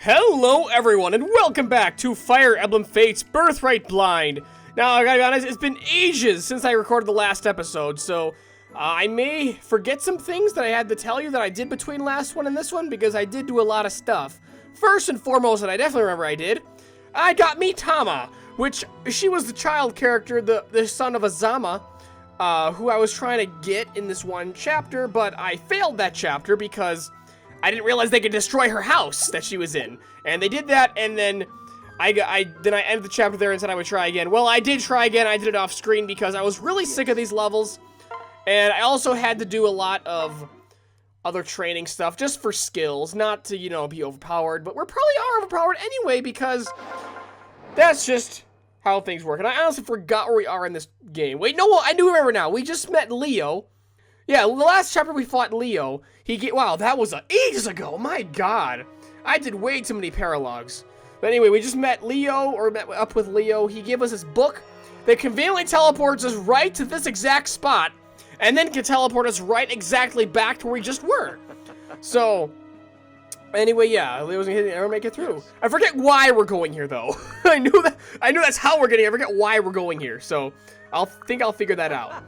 Hello everyone and welcome back to Fire Emblem Fates Birthright Blind. Now I gotta be honest, it's been ages since I recorded the last episode, so I may forget some things that I had to tell you that I did between last one and this one because I did do a lot of stuff. First and foremost, that I definitely remember I got Mitama, which she was the child character, the son of Azama, who I was trying to get in this one chapter, but I failed that chapter because I didn't realize they could destroy her house that she was in. And they did that, and then I ended the chapter there and said I would try again. Well, I did try again. I did it off screen because I was really sick of these levels. And I also had to do a lot of other training stuff just for skills, not to, be overpowered. But we're probably are overpowered anyway because that's just how things work. And I honestly forgot where we are in this game. Wait, no, I do remember now. We just met Leo. Yeah, the last chapter we fought Leo. Wow, that was ages ago. My God, I did way too many paralogs. But anyway, we just met Leo, or met up with Leo. He gave us his book that conveniently teleports us right to this exact spot, and then can teleport us right exactly back to where we just were. So, anyway, yeah, Leo's gonna never make it through. I forget why we're going here, though. I knew that's how we're getting. I forget why we're going here. So, I'll figure that out.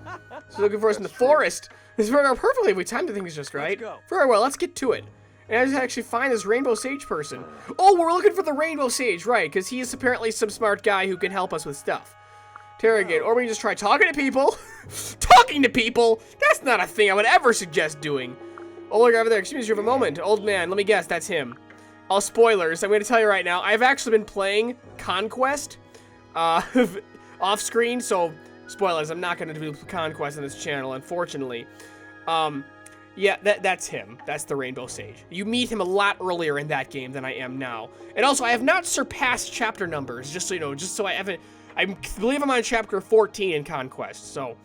So, looking for us in the forest. This worked out perfectly if we timed the things just right. Very well, let's get to it. And I just actually find this Rainbow Sage person. Oh, we're looking for the Rainbow Sage, right, because he is apparently some smart guy who can help us with stuff. Interrogate, or we can just try talking to people. Talking to people? That's not a thing I would ever suggest doing. Oh, look over there, excuse me for a moment. Old man, let me guess, that's him. All spoilers, I'm going to tell you right now, I've actually been playing Conquest off screen, so spoilers, I'm not going to do Conquest on this channel, unfortunately. Yeah, that's him. That's the Rainbow Sage. You meet him a lot earlier in that game than I am now. And also, I have not surpassed chapter numbers, just so you know, just so I haven't... I believe I'm on chapter 14 in Conquest, so...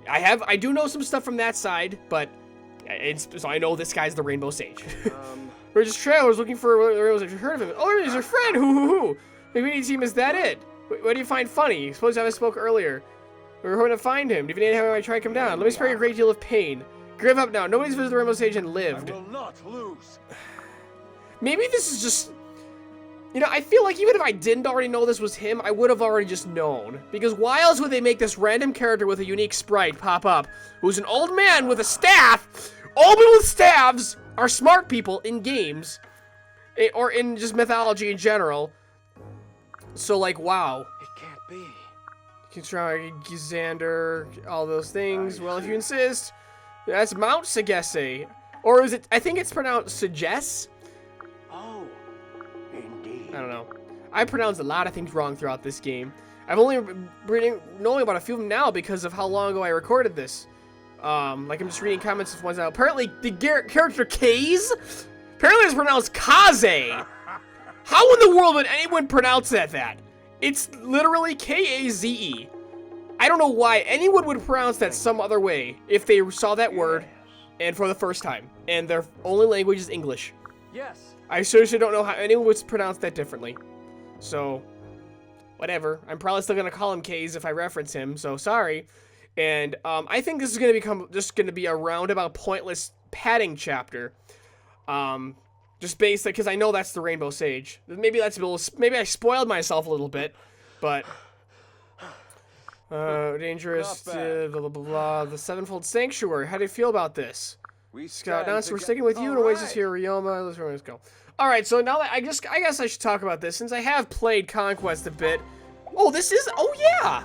I do know some stuff from that side, but... So I know this guy's the Rainbow Sage. We're just travelers looking for a Rainbow Sage. Heard of him? Oh, he's your friend! Hoo. The meeting team, is that it? What do you find funny? Suppose I spoke earlier. We were hoping to find him. Do you need help when I try to come down? Let me spare you a great deal of pain. Give up now. Nobody's visited the Rainbow Sage and lived. I will not lose. Maybe this is just... I feel like even if I didn't already know this was him, I would have already just known. Because why else would they make this random character with a unique sprite pop up, who's an old man with a staff? Old people with staffs are smart people in games. Or in just mythology in general. So, like, wow. It can't be. You can try Xander, all those things. Well, if you insist. That's Mount Sagesse. Or is it, I think it's pronounced Sagesse? Oh, indeed. I don't know. I pronounced a lot of things wrong throughout this game. I've only been knowing about a few of them now because of how long ago I recorded this. Like I'm just reading comments of ones out. Apparently, the character Kaze, apparently it's pronounced Kaze. How in the world would anyone pronounce that? It's literally K-A-Z-E. I don't know why anyone would pronounce that some other way if they saw that word and for the first time. And their only language is English. Yes. I seriously don't know how anyone would pronounce that differently. So, whatever. I'm probably still going to call him Kaze if I reference him, so sorry. And I think this is going to be a roundabout pointless padding chapter. Just based, because I know that's the Rainbow Sage. Maybe maybe I spoiled myself a little bit, but dangerous, blah, blah, blah, blah. The Sevenfold Sanctuary. How do you feel about this? Scout, now, so we're sticking with you in Oasis here, Ryoma. Let's go. All right, so now that I guess I should talk about this since I have played Conquest a bit. Oh, yeah.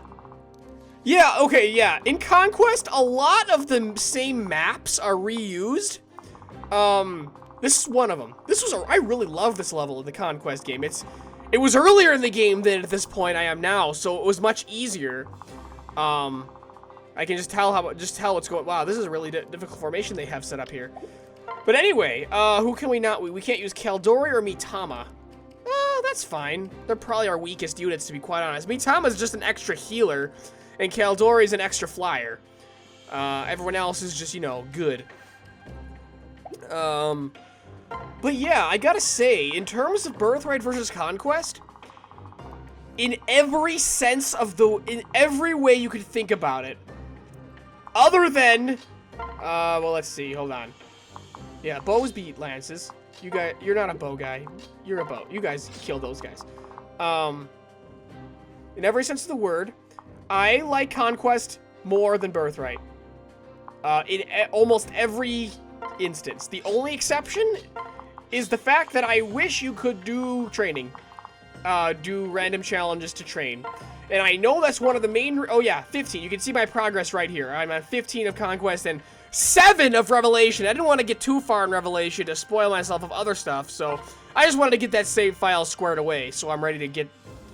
Yeah, okay, yeah. In Conquest, a lot of the same maps are reused. This is one of them. I really love this level of the Conquest game. It was earlier in the game than at this point I am now, so it was much easier. I can just tell what's going. Wow, this is a really difficult formation they have set up here. But anyway, who can we not? We can't use Caldori or Mitama. That's fine. They're probably our weakest units, to be quite honest. Mitama's just an extra healer, and Caldori's an extra flyer. Everyone else is just, good. But yeah, I gotta say, in terms of Birthright versus Conquest, in every sense of in every way you could think about it, other than, well, let's see, hold on. Yeah, bows beat lances. You guys, you're not a bow guy. You're a bow. You guys kill those guys. In every sense of the word, I like Conquest more than Birthright. In almost every instance. The only exception is the fact that I wish you could do training. Do random challenges to train. And I know that's one of the main... Oh yeah, 15. You can see my progress right here. I'm at 15 of Conquest and 7 of Revelation. I didn't want to get too far in Revelation to spoil myself of other stuff, so I just wanted to get that save file squared away, so I'm ready to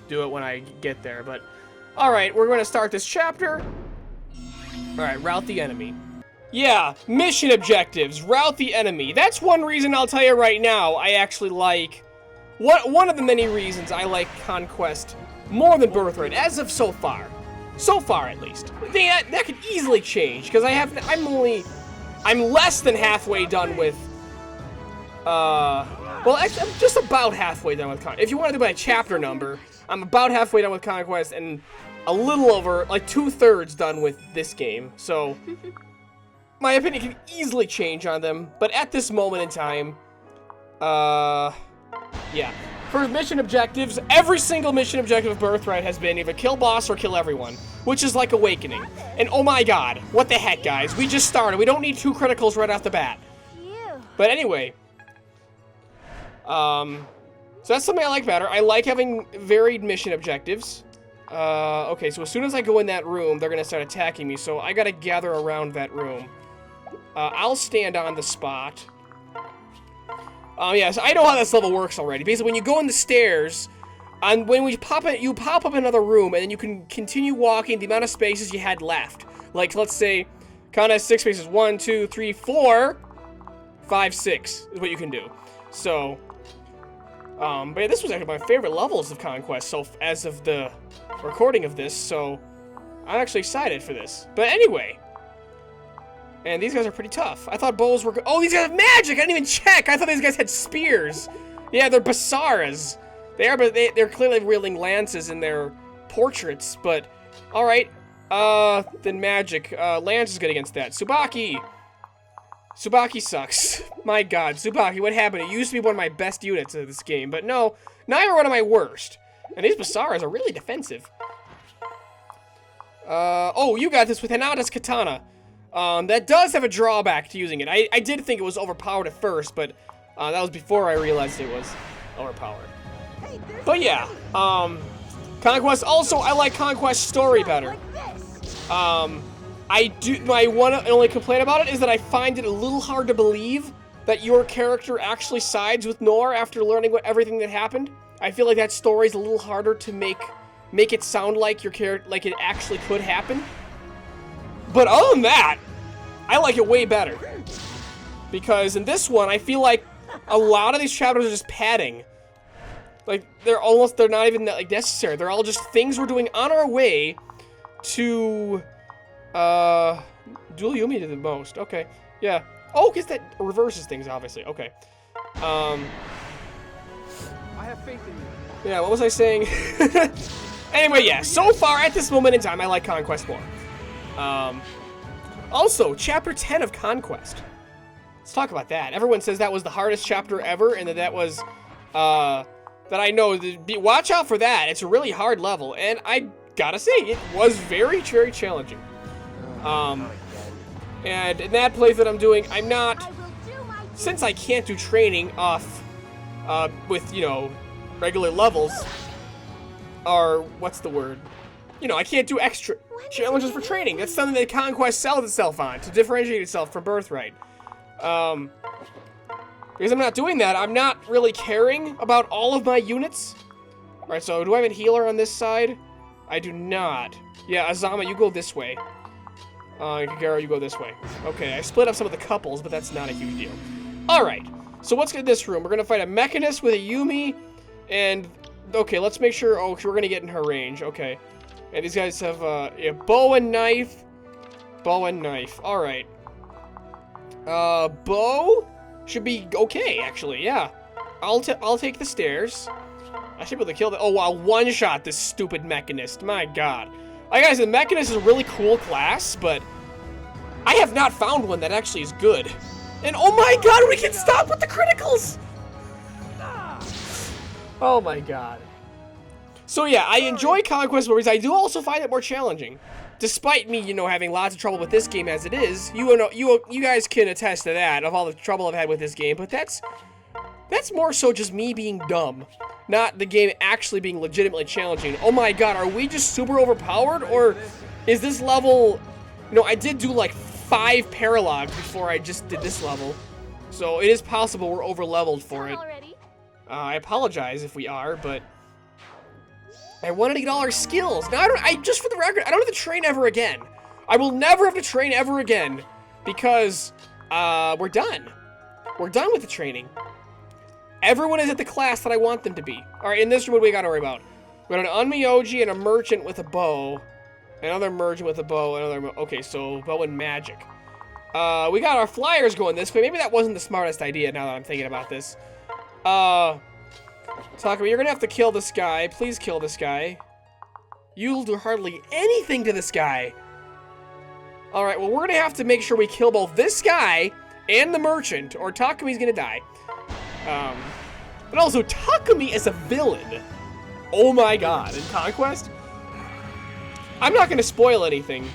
do it when I get there. But alright, we're going to start this chapter. Alright, route the enemy. Yeah, mission objectives, route the enemy. That's one reason I'll tell you right now I actually like... One of the many reasons I like Conquest more than Birthright, as of so far. So far, at least. That could easily change, because I'm less than halfway done with, well, actually, I'm just about halfway done with Conquest. If you want to do by chapter number, I'm about halfway done with Conquest, and a little over, like 2/3 done with this game, so my opinion can easily change on them, but at this moment in time, yeah. For mission objectives, every single mission objective of Birthright has been either kill boss or kill everyone, which is like Awakening. And oh my god, what the heck, guys? We just started. We don't need 2 criticals right off the bat. But anyway, so that's something I like better. I like having varied mission objectives. Okay, so as soon as I go in that room, they're gonna start attacking me, so I gotta gather around that room. I'll stand on the spot. Yeah, so I know how this level works already. Basically, when you go in the stairs, and when you pop up another room, and then you can continue walking the amount of spaces you had left. Like, let's say, count as 6 spaces. 1, 2, 3, 4, 5, 6 is what you can do. So, but yeah, this was actually my favorite levels of Conquest, so as of the recording of this, so I'm actually excited for this. But anyway... And these guys are pretty tough. I thought bows were... Oh, these guys have magic! I didn't even check! I thought these guys had spears! Yeah, they're Basaras. They are, but they're clearly wielding lances in their portraits, but... Alright. Then magic. Lance is good against that. Tsubaki! Tsubaki sucks. My god, Tsubaki, what happened? It used to be one of my best units of this game, but no, now you're one of my worst. And these Basaras are really defensive. Oh, you got this with Hinata's Katana. That does have a drawback to using it. I did think it was overpowered at first, but that was before I realized it was overpowered. But yeah, Conquest. Also, I like Conquest story better. My one and only complaint about it is that I find it a little hard to believe that your character actually sides with Nor after learning everything that happened. I feel like that story's a little harder to make it sound like your character, like it actually could happen. But other than that, I like it way better. Because in this one, I feel like a lot of these chapters are just padding. Like, they're not even like necessary. They're all just things we're doing on our way to, Dual Yumi did the most. Okay, yeah. Oh, because that reverses things, obviously. Okay. I have faith in you. Yeah, what was I saying? Anyway, yeah, so far at this moment in time, I like Conquest more. Also, Chapter 10 of Conquest. Let's talk about that. Everyone says that was the hardest chapter ever, and that was, that I know, watch out for that. It's a really hard level, and I gotta say, it was very, very challenging. And in that playthrough that I'm doing, I'm not, since I can't do training off, with, you know, regular levels, or, what's the word? You know, I can't do extra challenges for training. That's something that Conquest sells itself on, to differentiate itself from Birthright. Because I'm not doing that, I'm not really caring about all of my units. Alright, so do I have a healer on this side? I do not. Yeah, Azama, you go this way. Kagero, you go this way. Okay, I split up some of the couples, but that's not a huge deal. Alright, so let's get this room. We're gonna fight a Mechanist with a Yumi, and... Okay, let's make sure... Oh, we're gonna get in her range. Okay. And these guys have, yeah, bow and knife. Bow and knife. Alright. Bow should be okay, actually, yeah. I'll take the stairs. I should be able to kill the... Oh, wow, one-shot this stupid Mechanist. My god. Like, guys, the Mechanist is a really cool class, but I have not found one that actually is good. And, oh my god, we can stop with the criticals! Oh my god. So yeah, I enjoy Conquest movies. I do also find it more challenging. Despite me, you know, having lots of trouble with this game as it is. You guys can attest to that, of all the trouble I've had with this game, but that's more so just me being dumb. Not the game actually being legitimately challenging. Oh my god, are we just super overpowered? Or is this level... You know, I did do like 5 paralogs before I just did this level. So it is possible we're over-leveled for it. I apologize if we are, but... I wanted to get all our skills. Now, just for the record, I don't have to train ever again. I will never have to train ever again. Because, we're done. We're done with the training. Everyone is at the class that I want them to be. Alright, in this room, what do we gotta worry about? We got an Unmyoji and a merchant with a bow. Another merchant with a bow, okay, so bow and magic. We got our flyers going this way. Maybe that wasn't the smartest idea now that I'm thinking about this. Takumi, you're gonna have to kill this guy. Please kill this guy. You'll do hardly anything to this guy. Alright, well, we're gonna have to make sure we kill both this guy and the merchant, or Takumi's gonna die. But also, Takumi is a villain. Oh my god, in Conquest? I'm not gonna spoil anything.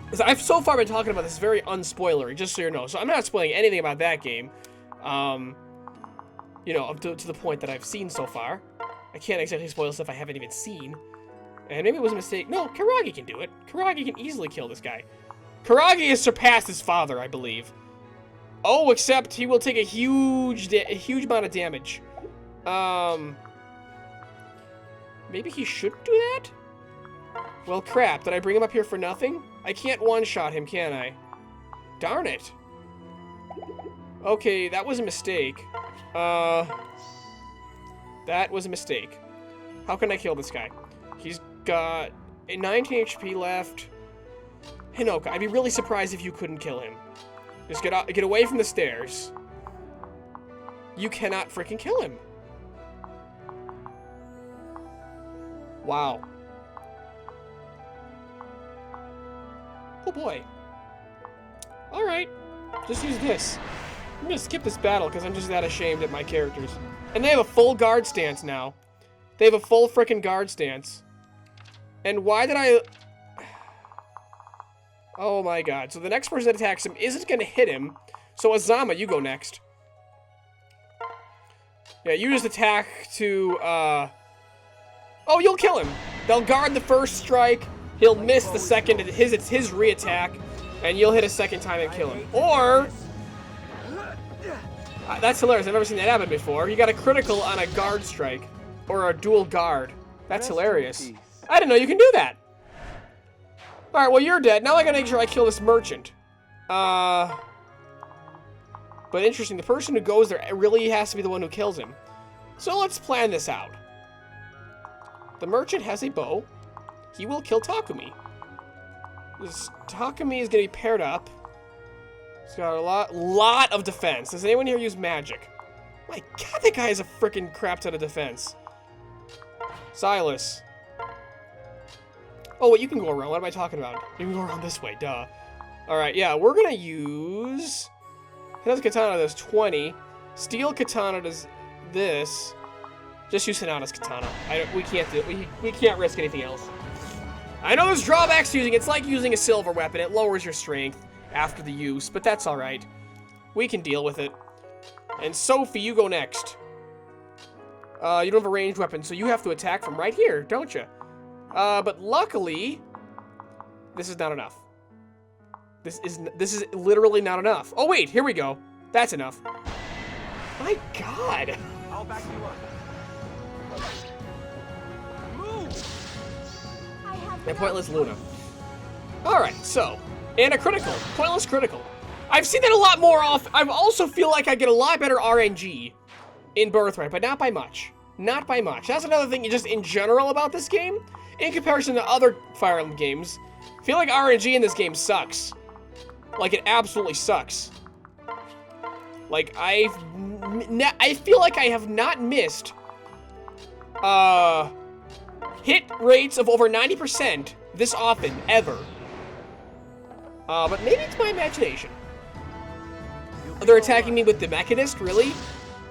Because I've so far been talking about this very unspoilery, just so you know. So I'm not spoiling anything about that game. You know, up to the point that I've seen so far. I can't exactly spoil stuff I haven't even seen. And maybe it was a mistake. No, Karagi can do it. Karagi can easily kill this guy. Karagi has surpassed his father, I believe. Oh, except he will take a huge amount of damage. Maybe he shouldn't do that? Well, crap. Did I bring him up here for nothing? I can't one-shot him, can I? Darn it. Okay, that was a mistake. That was a mistake. How can I kill this guy? He's got 19 HP left. Hinoka, I'd be really surprised if you couldn't kill him. Just get away from the stairs. You cannot freaking kill him. Wow. Oh boy. Alright. Just use this. I'm gonna skip this battle because I'm just that ashamed at my characters. And they have a full guard stance now. They have a full frickin' guard stance. And why did I... Oh my god. So the next person that attacks him isn't gonna hit him. So Azama, you go next. Yeah, you just attack to, Oh, you'll kill him. They'll guard the first strike. He'll miss the second. It's his re-attack. And you'll hit a second time and kill him. Or... that's hilarious. I've never seen that happen before. You got a critical on a guard strike. Or a dual guard. That's hilarious. I didn't know you can do that. Alright, well, you're dead. Now I gotta make sure I kill this merchant. But interesting. The person who goes there really has to be the one who kills him. So let's plan this out. The merchant has a bow. He will kill Takumi. This Takumi is gonna be paired up. He's got a lot of defense. Does anyone here use magic? My god, that guy has a freaking crap ton of defense. Silas. Oh, wait, you can go around. What am I talking about? You can go around this way, duh. Alright, yeah, we're gonna use... Hinata's Katana does 20. Steel Katana does this. Just use Hinata's Katana. We can't risk anything else. I know there's drawbacks to using it. It's like using a silver weapon. It lowers your strength after the use, but that's alright. We can deal with it. And Sophie, you go next. You don't have a ranged weapon, so you have to attack from right here, don't you? But luckily, this is not enough. This is literally not enough. Oh wait, here we go. That's enough. My god. I'll back you up. And Pointless Luna. Alright, so. And a critical. Pointless critical. I've seen that a lot more often. I also feel like I get a lot better RNG in Birthright, but not by much. Not by much. That's another thing just in general about this game. In comparison to other Fire Emblem games, I feel like RNG in this game sucks. Like, it absolutely sucks. Like, I feel like I have not missed hit rates of over 90% this often, ever. But maybe it's my imagination. They're attacking me with the Mechanist, really?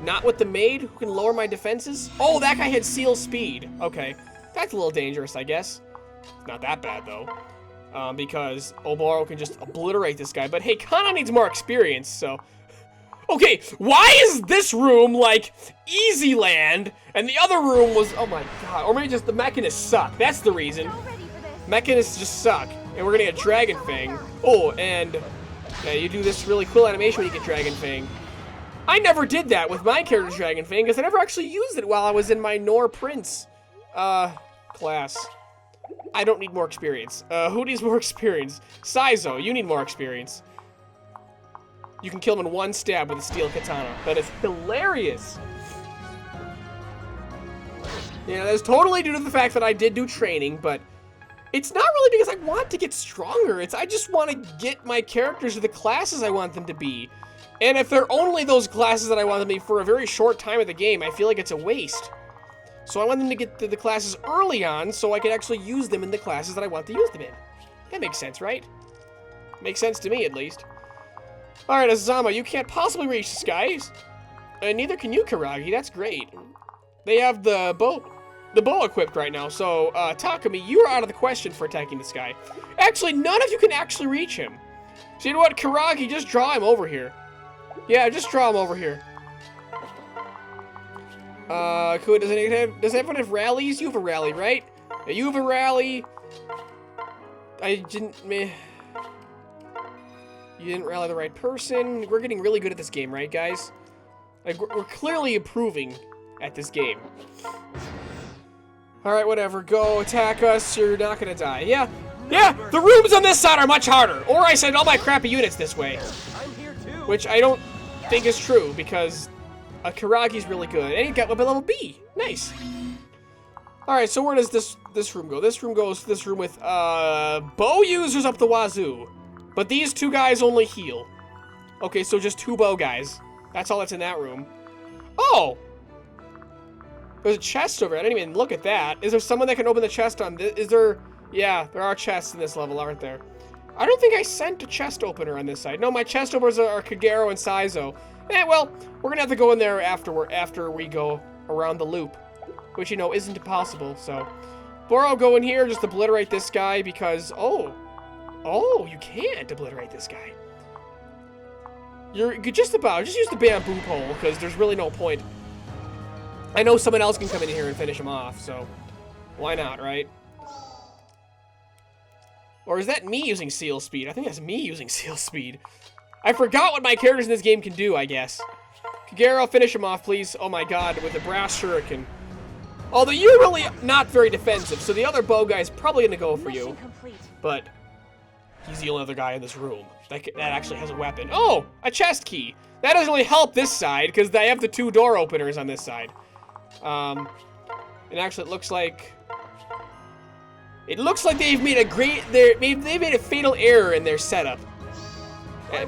Not with the maid who can lower my defenses? Oh, that guy had seal speed. Okay. That's a little dangerous, I guess. Not that bad, though. Because Oboro can just obliterate this guy. But hey, Kana needs more experience, so... Okay, why is this room, like, easy land, and the other room was... Oh my god. Or maybe just the mechanists suck. That's the reason. Mechanists just suck. And we're gonna get Dragon Fang. Oh, and... Yeah, you do this really cool animation when you get Dragon Fang. I never did that with my character's Dragon Fang, because I never actually used it while I was in my Nor Prince, class. I don't need more experience. Who needs more experience? Saizo, you need more experience. You can kill him in one stab with a steel katana. That is hilarious. Yeah, that's totally due to the fact that I did do training, but it's not really because I want to get stronger. It's I just want to get my characters to the classes I want them to be. And if they're only those classes that I want them to be for a very short time of the game, I feel like it's a waste. So I want them to get to the classes early on so I can actually use them in the classes that I want to use them in. That makes sense, right? Makes sense to me, at least. Alright, Azama, you can't possibly reach the skies. And neither can you, Karagi. That's great. They have the bow equipped right now, so, Takumi, you're out of the question for attacking the sky. Actually, none of you can actually reach him. So you know what, Karagi, just draw him over here. Yeah, just draw him over here. Does everyone have rallies? You have a rally, right? Yeah, you have a rally. You didn't rally the right person. We're getting really good at this game, right, guys? Like, we're clearly improving at this game. Alright, whatever. Go attack us. You're not gonna die. Yeah, the rooms on this side are much harder. Or I send all my crappy units this way. Which I don't think is true, because Karagi's really good. And he got weapon level B. Nice. Alright, so where does this room go? This room goes to this room with bow users up the wazoo. But these two guys only heal. Okay, so just two bow guys. That's all that's in that room. Oh! There's a chest over there. I didn't even look at that. Is there someone that can open the chest on this? Is there... Yeah, there are chests in this level, aren't there? I don't think I sent a chest opener on this side. No, my chest openers are Kagero and Saizo. Well, we're gonna have to go in there after we go around the loop. Which, you know, isn't impossible, so... Boro, go in here, just obliterate this guy, because... Oh, you can't obliterate this guy. You could just use the bamboo pole, because there's really no point. I know someone else can come in here and finish him off, so... Why not, right? Or is that me using seal speed? I think that's me using seal speed. I forgot what my characters in this game can do, I guess. Kagero, finish him off, please. Oh my god, with the brass shuriken. Although you're really not very defensive, so the other bow guy is probably going to go for you. But he's the only other guy in this room that actually has a weapon. Oh, a chest key. That doesn't really help this side, because I have the two door openers on this side. And actually, it looks like they've made they've made a fatal error in their setup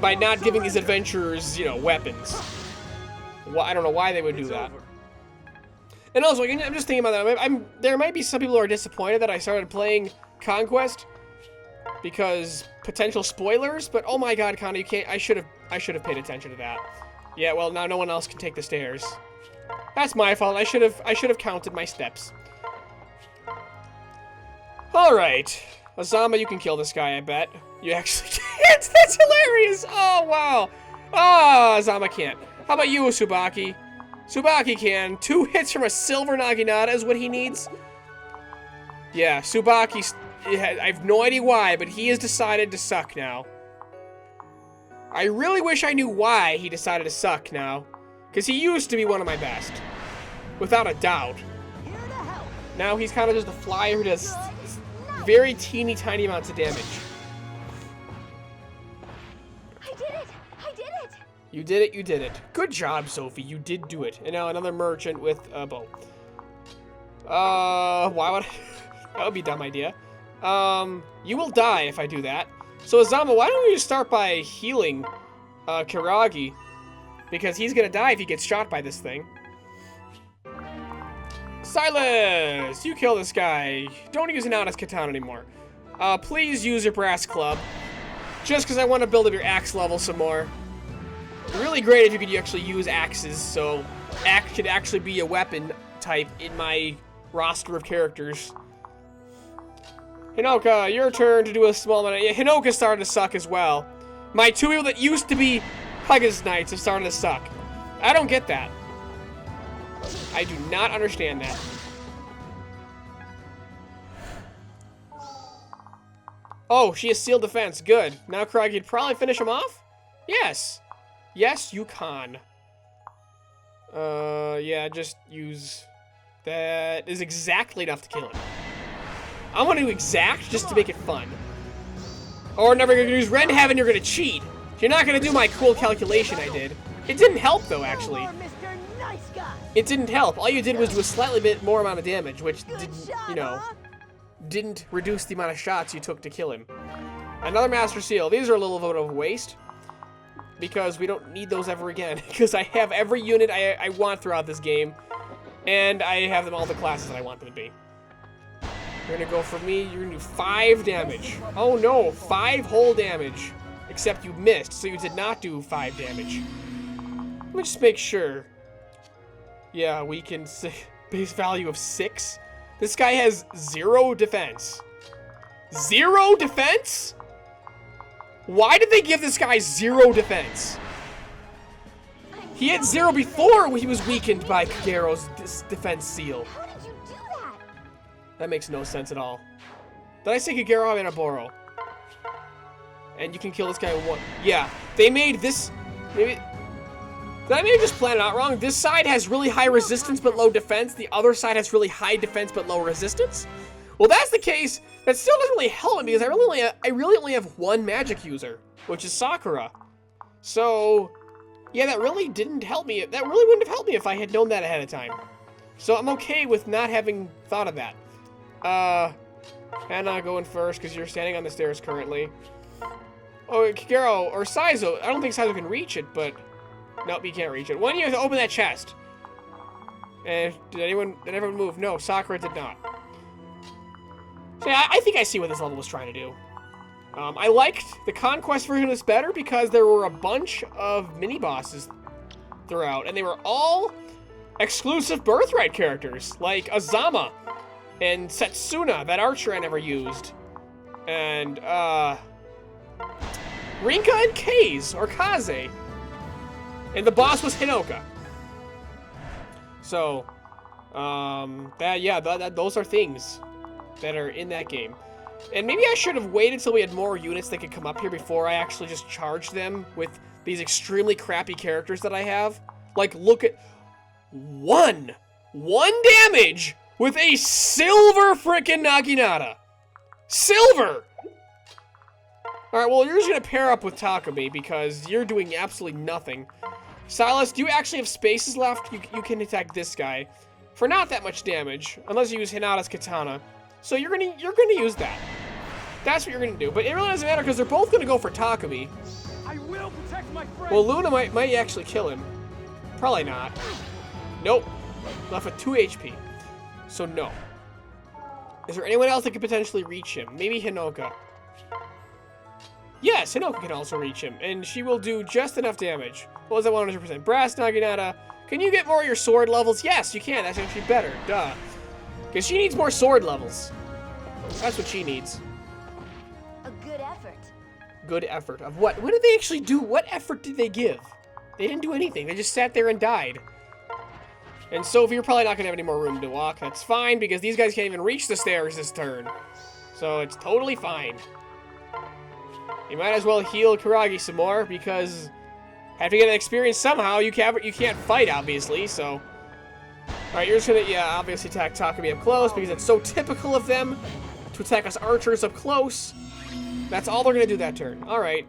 by not giving these adventurers, you know, weapons. Well, I don't know why they would do that. And also, I'm just thinking about that. There might be some people who are disappointed that I started playing Conquest because potential spoilers. But oh my God, Connor, you can't. I should have paid attention to that. Yeah, well, now no one else can take the stairs. That's my fault. I should have counted my steps. All right, Azama, you can kill this guy. I bet you actually can't. That's hilarious. Oh wow. Ah, Azama can't. How about you, Tsubaki? Tsubaki can. 2 hits from a silver Naginata is what he needs. Yeah, Tsubaki, I have no idea why, but he has decided to suck now. I really wish I knew why he decided to suck now. Because he used to be one of my best. Without a doubt. Now he's kind of just a flyer who does very teeny tiny amounts of damage. You did it, you did it. Good job, Sophie, you did do it. And now another merchant with a bow. Why would that would be a dumb idea. You will die if I do that. So Azama, why don't we just start by healing Kiragi? Because he's gonna die if he gets shot by this thing. Silas! You kill this guy. Don't use an Ana's katana anymore. Please use your brass club. Just because I want to build up your axe level some more. really great if you could actually use axes, so axe should actually be a weapon type in my roster of characters. Hinoka, your turn to do a small amount. Yeah, Hinoka started to suck as well. My two people that used to be Pegasus Knights have started to suck. I don't get that. I do not understand that. Oh, she has sealed defense. Good. Now, Craig, you'd probably finish him off? Yes. Yes, you can. Yeah, just use... That is exactly enough to kill him. I'm gonna do exact just to make it fun. Or never gonna use Renhaven, you're gonna cheat. You're not gonna do my cool calculation I did. It didn't help, though, actually. It didn't help. All you did was do a slightly bit more amount of damage, which didn't, you know... didn't reduce the amount of shots you took to kill him. Another Master Seal. These are a little bit of a waste because we don't need those ever again because I have every unit I want throughout this game and I have them all the classes that I want them to be. You're gonna go for me. You're gonna do 5 damage. Oh no, 5 whole damage. Except you missed, so you did not do 5 damage. Let me just make sure. Yeah, we can say base value of 6. This guy has 0 defense. 0 defense? Why did they give this guy 0 defense? He had 0 before he was weakened by Kagero's defense seal. How did you do that? That makes no sense at all. Did I say Kagero? I meant Aboro. And you can kill this guy in 1. Yeah, they made this... Maybe... Did I maybe just plan it out wrong? This side has really high resistance but low defense. The other side has really high defense but low resistance. Well, that's the case. That still doesn't really help me because I really only have 1 magic user, which is Sakura. So, yeah, that really didn't help me. That really wouldn't have helped me if I had known that ahead of time. So I'm okay with not having thought of that. Hannah going first because you're standing on the stairs currently. Oh, Kagero or Saizo. I don't think Saizo can reach it, but... Nope, you can't reach it. When you have to open that chest. And did everyone move? No, Sakura did not. So yeah, I think I see what this level was trying to do. I liked the Conquest version of this better because there were a bunch of mini-bosses throughout, and they were all exclusive Birthright characters, like Azama and Setsuna, that archer I never used. And, Rinka and Kaze, or Kaze. And the boss was Hinoka. So, those are things that are in that game. And maybe I should have waited till we had more units that could come up here before I actually just charged them with these extremely crappy characters that I have. Like, look at... 1 damage with a silver frickin' Naginata. Silver! Alright, well, you're just gonna pair up with Takumi because you're doing absolutely nothing. Silas, do you actually have spaces left? You can attack this guy for not that much damage, unless you use Hinata's katana. So you're gonna use that. That's what you're gonna do. But it really doesn't matter because they're both gonna go for Takumi. I will protect my friend. Well, Luna might actually kill him. Probably not. Nope. Left with 2 HP. So no. Is there anyone else that could potentially reach him? Maybe Hinoka. Yes, Hinoka can also reach him, and she will do just enough damage. What was that 100%? Brass Naginata. Can you get more of your sword levels? Yes, you can. That's actually better. Duh. Because she needs more sword levels. That's what she needs. A good effort. Good effort. Of what? What did they actually do? What effort did they give? They didn't do anything. They just sat there and died. And Sophie, you're probably not going to have any more room to walk. That's fine, because these guys can't even reach the stairs this turn. So it's totally fine. You might as well heal Kuragi some more, because have to get an experience somehow. You can't fight, obviously, so... Alright, you're just gonna, obviously attack Takumi up close, because it's so typical of them to attack us archers up close. That's all they're gonna do that turn. Alright.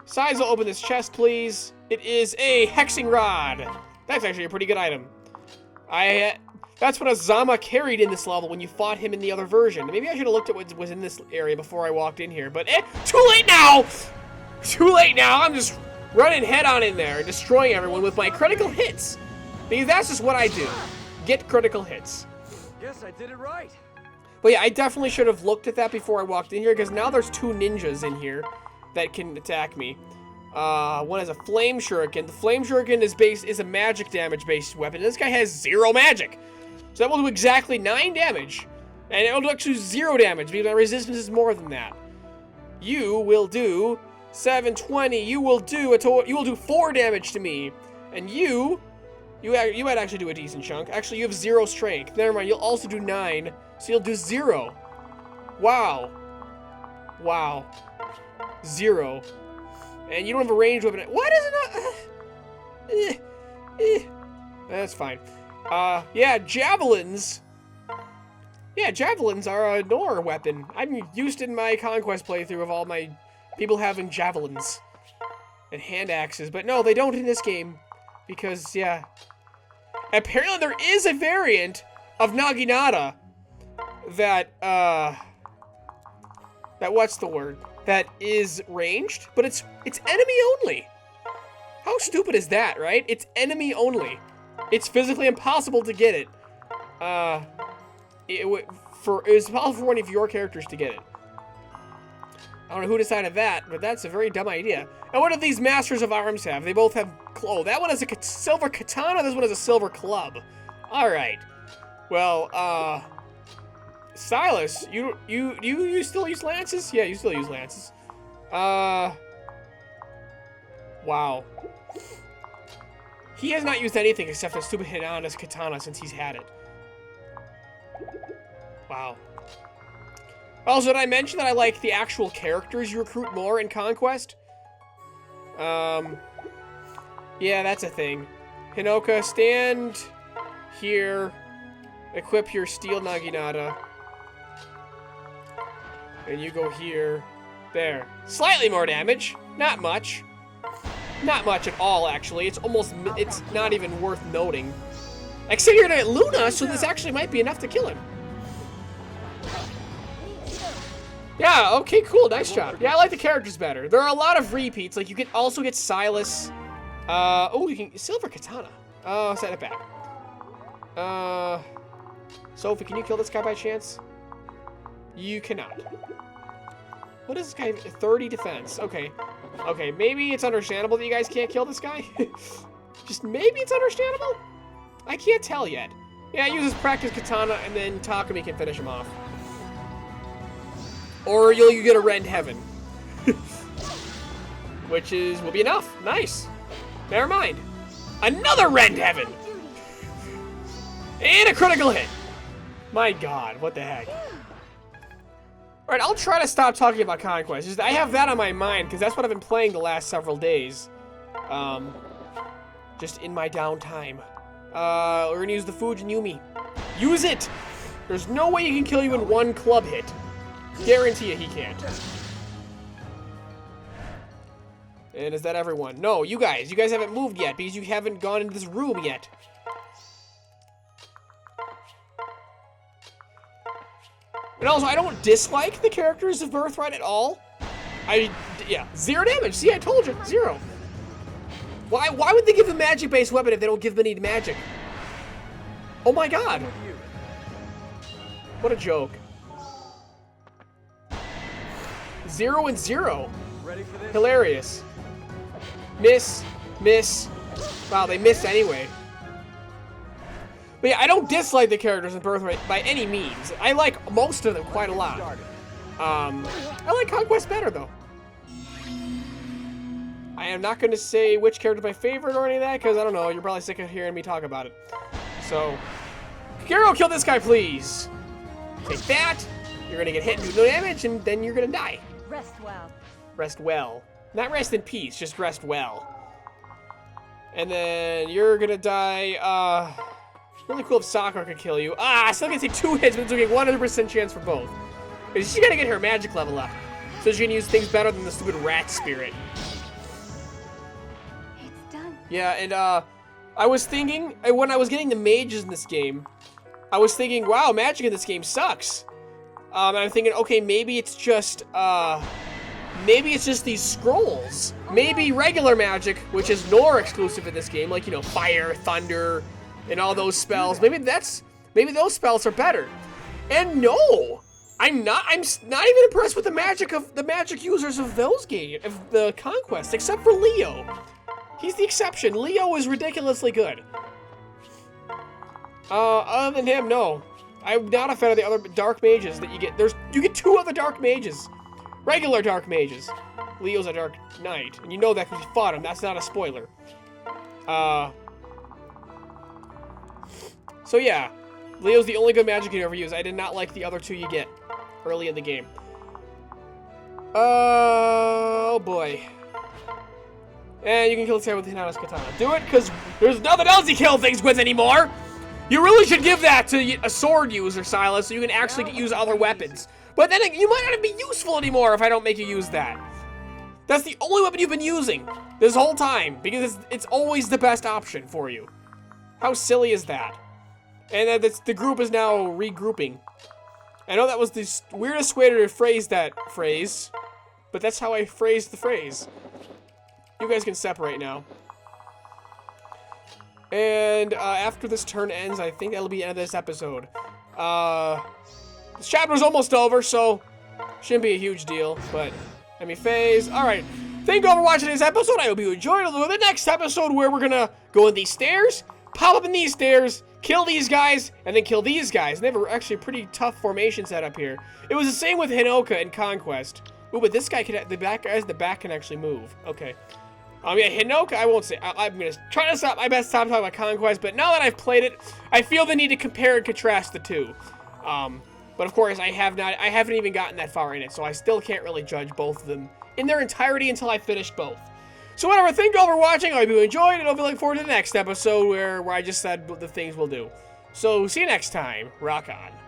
Saizo, open this chest, please. It is a hexing rod. That's actually a pretty good item. That's what Azama carried in this level when you fought him in the other version. Maybe I should have looked at what was in this area before I walked in here, but too late now! Too late now! I'm just running head on in there and destroying everyone with my critical hits. Because that's just what I do. Get critical hits. Yes, I did it right. But yeah, I definitely should have looked at that before I walked in here, because now there's 2 ninjas in here that can attack me. One has a flame shuriken. The flame shuriken is a magic damage based weapon. This guy has 0 magic. So that will do exactly 9 damage. And it will do actually 0 damage because my resistance is more than that. You will do 720. You will do 4 damage to me. And you might actually do a decent chunk. Actually, you have 0 strength. Never mind, you'll also do 9. So you'll do 0. Wow. Wow. 0. And you don't have a ranged weapon. Why does it not? That's fine. Yeah, javelins. Yeah, javelins are a Nor weapon. I'm used in my Conquest playthrough of all my people having javelins and hand axes. But no, they don't in this game. Because, yeah. Apparently there is a variant of Naginata that, what's the word? That is ranged, but it's enemy only. How stupid is that, right? It's enemy only. It's physically impossible to get it. It was possible for one of your characters to get it. I don't know who decided that, but that's a very dumb idea. And what do these Masters of Arms have? They both have... Oh, that one has a silver katana, this one has a silver club. Alright. Well, Silas, you still use lances? Yeah, you still use lances. Wow. He has not used anything except the stupid Hinana's katana since he's had it. Wow. Also, did I mention that I like the actual characters you recruit more in Conquest? Yeah, that's a thing. Hinoka, stand here. Equip your steel Naginata. And you go here. There. Slightly more damage. Not much. Not much at all, actually. It's not even worth noting. Except you're at Luna, so this actually might be enough to kill him. Yeah, okay, cool, nice job. Yeah, I like the characters better. There are a lot of repeats. Like, you can also get Silas. Oh, you can... Silver Katana. Oh, set it back. Sophie, can you kill this guy by chance? You cannot. What is this guy? 30 defense. Okay. Okay, maybe it's understandable that you guys can't kill this guy. Just maybe it's understandable? I can't tell yet. Yeah, he uses practice katana, and then Takumi can finish him off. Or you get a rend heaven. Which will be enough. Nice. Never mind. Another rend heaven! And a critical hit. My god, what the heck. Alright, I'll try to stop talking about Conquest. Just, I have that on my mind, because that's what I've been playing the last several days. Just in my downtime. We're gonna use the Fujin Yumi. Use it! There's no way he can kill you in one club hit. Guarantee you he can't. And is that everyone? No, you guys haven't moved yet because you haven't gone into this room yet. And also, I don't dislike the characters of Birthright at all. Yeah, 0 damage. See, I told you, 0. Why would they give a magic-based weapon if they don't give any magic? Oh my god. What a joke. 0 and 0. Ready for this? Hilarious. Miss. Wow, they missed anyway. But yeah, I don't dislike the characters in Birthright by any means. I like most of them quite a lot. I like Conquest better, though. I am not going to say which character is my favorite or any of that, because I don't know, you're probably sick of hearing me talk about it. So, Kiro, kill this guy, please. Take that. You're going to get hit and do no damage, and then you're going to die. Rest well. Rest well. Not rest in peace, just rest well. And then you're going to die, really cool if Sakura could kill you. Still gonna take 2 hits, but it's okay, 100% chance for both. She's gotta get her magic level up. So she can use things better than the stupid rat spirit. It's done. Yeah, and I was thinking, when I was getting the mages in this game, I was thinking, wow, magic in this game sucks. And I'm thinking, okay, maybe it's just these scrolls. Maybe regular magic, which is Nor exclusive in this game, like, you know, fire, thunder, and all those spells. Maybe those spells are better. And no, I'm not even impressed with the magic users of those games, of the Conquest, except for Leo. He's the exception. Leo is ridiculously good. Other than him, no. I'm not a fan of the other dark mages that you get. You get 2 other dark mages. Regular dark mages. Leo's a dark knight, and you know that because you fought him. That's not a spoiler. So yeah, Leo's the only good magic you ever use. I did not like the other 2 you get early in the game. Oh boy. And you can kill this guy with Hinata's katana. Do it, because there's nothing else to kill things with anymore! You really should give that to a sword user, Silas, so you can actually use other weapons. But then you might not be useful anymore if I don't make you use that. That's the only weapon you've been using this whole time, because it's always the best option for you. How silly is that? And the group is now regrouping. I know that was the weirdest way to phrase that phrase, but that's how I phrased the phrase. You guys can separate now. And after this turn ends, I think that'll be the end of this episode. This chapter's almost over, so shouldn't be a huge deal, but let me phase. Alright, thank you all for watching this episode. I hope you enjoyed it. The next episode where we're gonna go in these stairs, pop up in these stairs, kill these guys, and then kill these guys. And they have actually a pretty tough formation set up here. It was the same with Hinoka in Conquest. Ooh, but this guy can, the back can actually move. Okay. Yeah, Hinoka, I won't say. I'm gonna try to stop talking about Conquest, but now that I've played it, I feel the need to compare and contrast the 2. But of course, I haven't even gotten that far in it, so I still can't really judge both of them in their entirety until I finish both. So whatever, thank you all for watching. I hope you enjoyed, and I'll be looking forward to the next episode where I just said the things we'll do. So see you next time. Rock on.